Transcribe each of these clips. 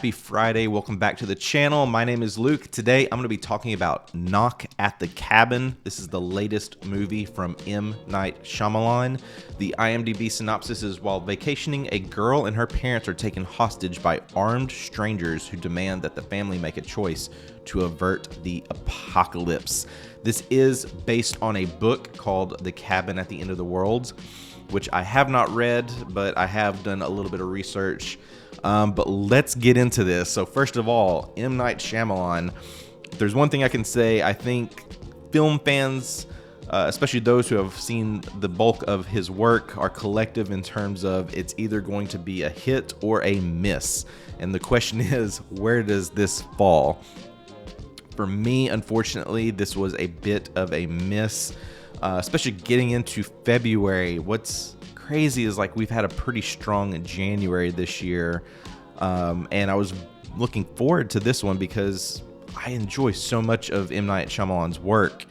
Happy Friday. Welcome back to the channel. My name is Luke. Today I'm going to be talking about Knock at the Cabin. This is the latest movie from M. Night Shyamalan. The IMDb synopsis is, while vacationing, a girl and her parents are taken hostage by armed strangers who demand that the family make a choice to avert the apocalypse. This is based on a book called The Cabin at the End of the World, which I have not read, but I have done a little bit of research. But let's get into this. So first of all, M. Night Shyamalan, if there's one thing I can say, I think film fans, especially those who have seen the bulk of his work, are collective in terms of it's either going to be a hit or a miss. And the question is, where does this fall? For me, unfortunately, this was a bit of a miss, especially getting into February. What's crazy is, like, we've had a pretty strong January this year, and I was looking forward to this one because I enjoy so much of M. Night Shyamalan's work,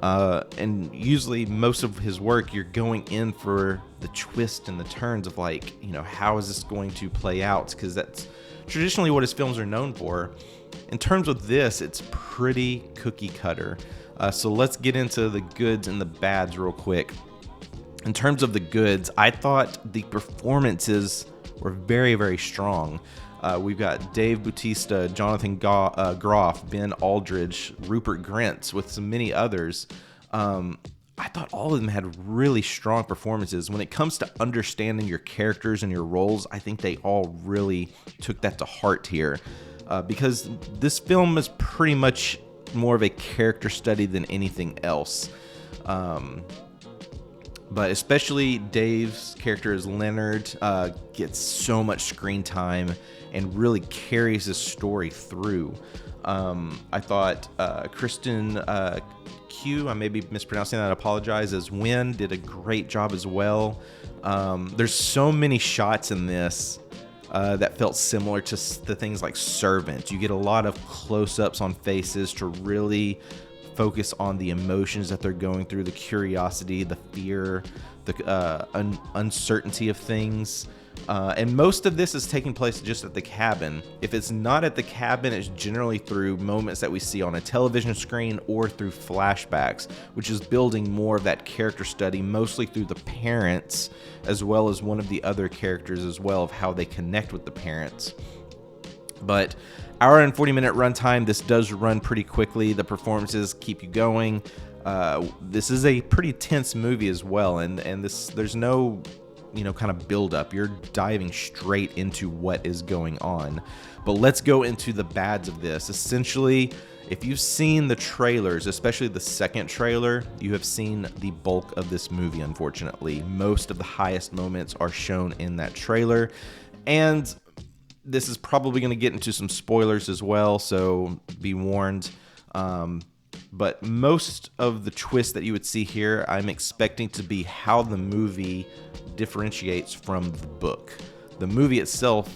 and usually most of his work you're going in for the twist and the turns of, like, you know, how is this going to play out, because that's traditionally what his films are known for. In terms of this, it's pretty cookie cutter. So let's get into the goods and the bads real quick. In terms of the goods, I thought the performances were very, very strong. We've got Dave Bautista, Jonathan Groff, Ben Aldridge, Rupert Grint, with some many others. I thought all of them had really strong performances. When it comes to understanding your characters and your roles, I think they all really took that to heart here. Because this film is pretty much more of a character study than anything else. But especially Dave's character as Leonard gets so much screen time and really carries his story through. I thought Kristen Q, I may be mispronouncing that, I apologize, as Wynn did a great job as well. There's so many shots in this that felt similar to the things like Servant. You get a lot of close-ups on faces to really focus on the emotions that they're going through, the curiosity, the fear, the uncertainty of things. And most of this is taking place just at the cabin. If it's not at the cabin, it's generally through moments that we see on a television screen or through flashbacks, which is building more of that character study, mostly through the parents, as well as one of the other characters as well, of how they connect with the parents. But hour and 40-minute runtime, this does run pretty quickly. The performances keep you going. This is a pretty tense movie as well, and there's no, you know, kind of build up. You're diving straight into what is going on. But let's go into the bads of this. Essentially, if you've seen the trailers, especially the second trailer, you have seen the bulk of this movie, unfortunately. Most of the highest moments are shown in that trailer, and this is probably going to get into some spoilers as well, so be warned. But most of the twists that you would see here, I'm expecting to be how the movie differentiates from the book. The movie itself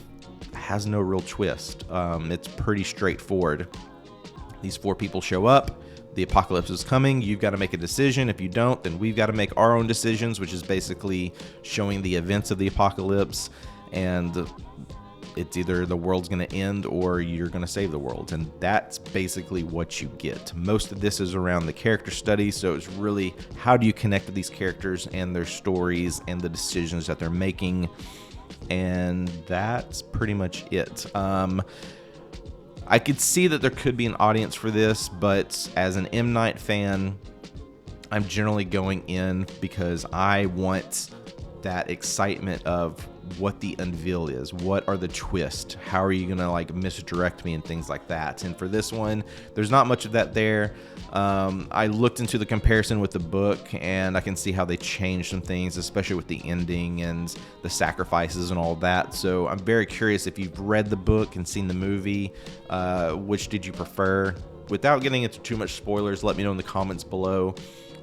has no real twist. It's pretty straightforward. These four people show up. The apocalypse is coming. You've got to make a decision. If you don't, then we've got to make our own decisions, which is basically showing the events of the apocalypse. And it's either the world's going to end or you're going to save the world. And that's basically what you get. Most of this is around the character study. So it's really, how do you connect with these characters and their stories and the decisions that they're making? And that's pretty much it. I could see that there could be an audience for this, but as an M. Night fan, I'm generally going in because I want that excitement of what the unveil is. What are the twists? How are you gonna, like, misdirect me and things like that? And for this one, there's not much of that there. I looked into the comparison with the book, and I can see how they changed some things, especially with the ending and the sacrifices and all that. So I'm very curious, if you've read the book and seen the movie, which did you prefer? Without getting into too much spoilers, let me know in the comments below.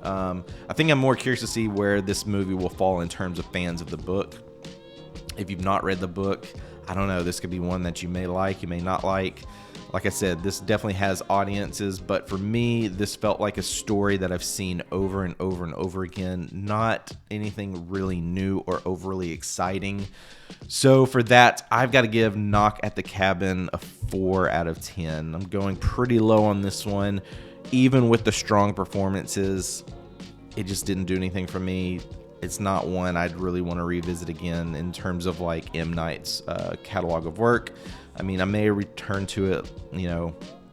I think I'm more curious to see where this movie will fall in terms of fans of the book. If you've not read the book, I don't know, this could be one that you may like, you may not like. Like I said, this definitely has audiences, but for me, this felt like a story that I've seen over and over and over again. Not anything really new or overly exciting. So for that, I've got to give Knock at the Cabin a 4 out of 10. I'm going pretty low on this one. Even with the strong performances, it just didn't do anything for me. It's not one I'd really want to revisit again in terms of like M. Night's catalog of work. I mean, I may return to it,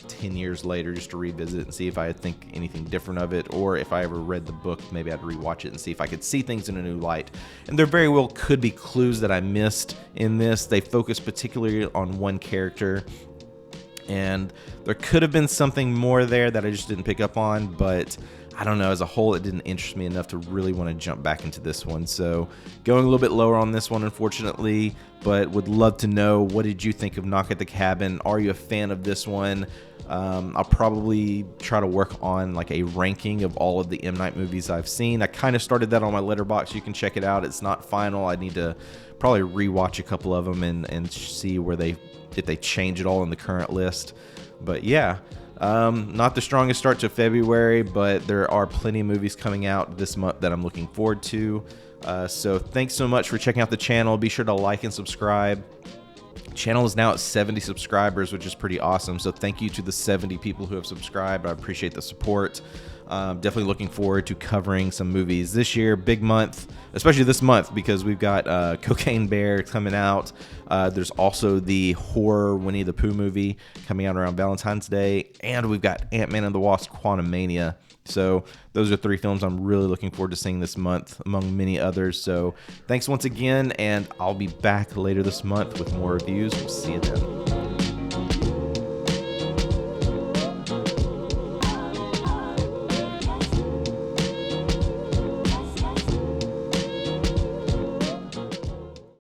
10 years later just to revisit it and see if I think anything different of it, or if I ever read the book, maybe I'd rewatch it and see if I could see things in a new light. And there very well could be clues that I missed in this. They focus particularly on one character, and there could have been something more there that I just didn't pick up on, but I don't know, as a whole, it didn't interest me enough to really want to jump back into this one. So going a little bit lower on this one, unfortunately, but would love to know, what did you think of Knock at the Cabin? Are you a fan of this one? I'll probably try to work on like a ranking of all of the M. Night movies I've seen. I kind of started that on my Letterboxd. You can check it out. It's not final. I need to probably rewatch a couple of them and see where if they change it all in the current list. But yeah. Not the strongest start to February, but there are plenty of movies coming out this month that I'm looking forward to. So thanks so much for checking out the channel. Be sure to like and subscribe. Channel is now at 70 subscribers, which is pretty awesome. So thank you to the 70 people who have subscribed. I appreciate the support. Definitely looking forward to covering some movies this year. Big month, especially this month, because we've got Cocaine Bear coming out. There's also the horror Winnie the Pooh movie coming out around Valentine's Day, and we've got Ant-Man and the Wasp: Quantumania. So those are 3 films I'm really looking forward to seeing this month, among many others. So thanks once again, and I'll be back later this month with more reviews. We'll see you then.